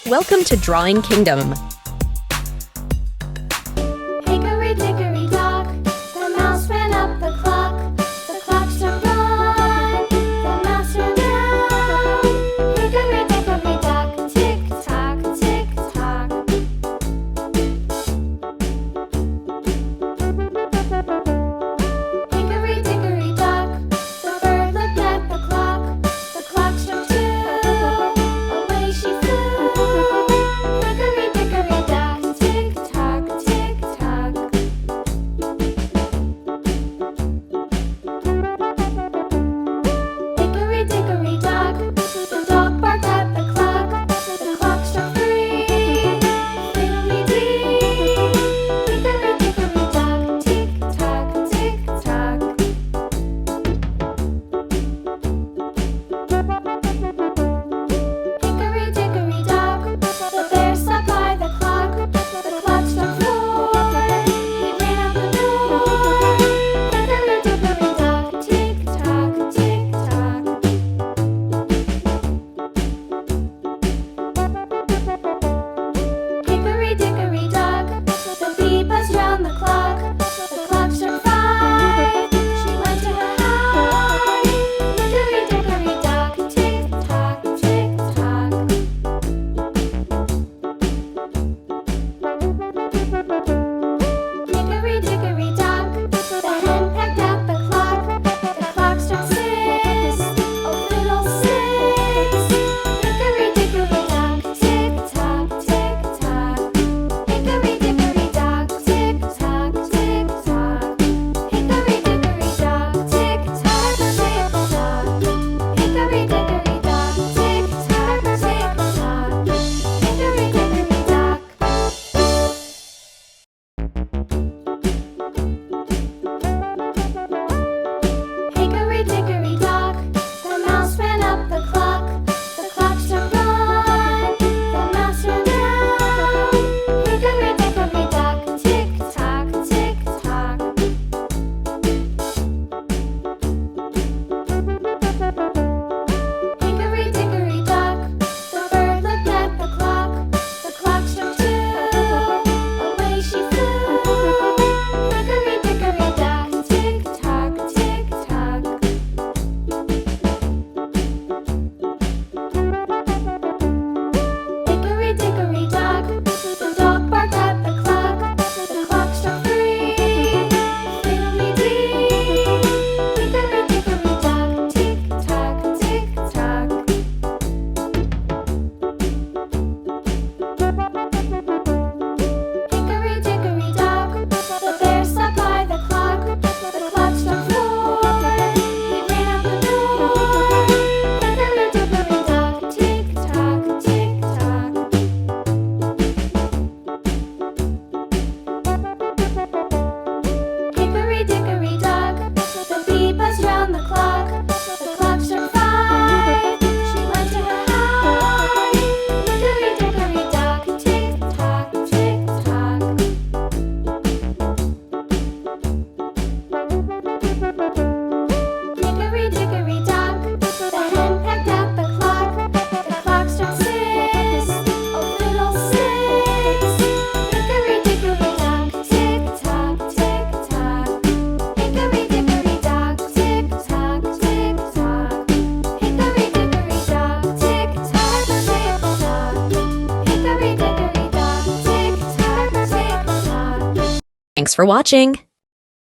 Welcome to Drawing Kingdom. Hickory dickory dock, the mouse ran up the clock. The clock struck one, the mouse ran down. Hickory dickory dock, tick tock, tick tock. Hickory dickory dock, the bird looked at the clock. The clock struck two, away she flew. Hickory dickory dock, tick tock, tick tock. Hickory dickory dock, the dog barked at the clock. The clock struck three, fiddly-dee. Hickory dickory dock, tick tock, tick tock. Hickory dickory dock, the bear sat by the clock. The clock struck four, he ran out the door. Hickory dickory dock, tick tock, tick tock. Hickory dickory dock, the bee buzzed round the clock. The clock struck five, she went to her hive. Hickory dickory dock, tick tock, tick tock. Hickory dickory dock, the hen pecked at the clock. The clock struck six, oh fiddlesticks. Hickory dickory dock, tick tock, tick tock. Hickory dickory dock, tick tock, tick tock. Hickory dickory dock, tick tock, tick tock. Hickory dickory dock, tick tock, tick tock. Hickory dickory dock. Hickory dickory dock, the mouse ran up the clock. The clock struck one, the mouse ran down. Hickory dickory dock, tick tock, tick tock. Hickory dickory dock, the bird looked at the clock. The clock struck two, away she flew. Hickory dickory dock, tick tock, tick tock. Hickory dickory dock, the dog barked at the clock. The clock struck three, fiddly-dee. Hickory dickory dock, tick tock, tick tock. Hickory dickory dock, the bear sat by the clock. The clock struck four, he ran out the door. Hickory dickory dock, tick tock, tick tock. Hickory dickory dock, the bee buzzed round the clock. The clock struck five, she went to her hive. Hickory dickory dock, tick tock, tick tock. Hickory dickory dock, the hen pecked at the clock. The clock struck six, oh fiddlesticks. Hickory dickory dock, tick tock, tick tock. Hickory dickory dock, tick tock, tick tock. Hickory dickory dock, tick tock, tick tock. Hickory dickory dock, tick tock, tick tock. Thanks for watching.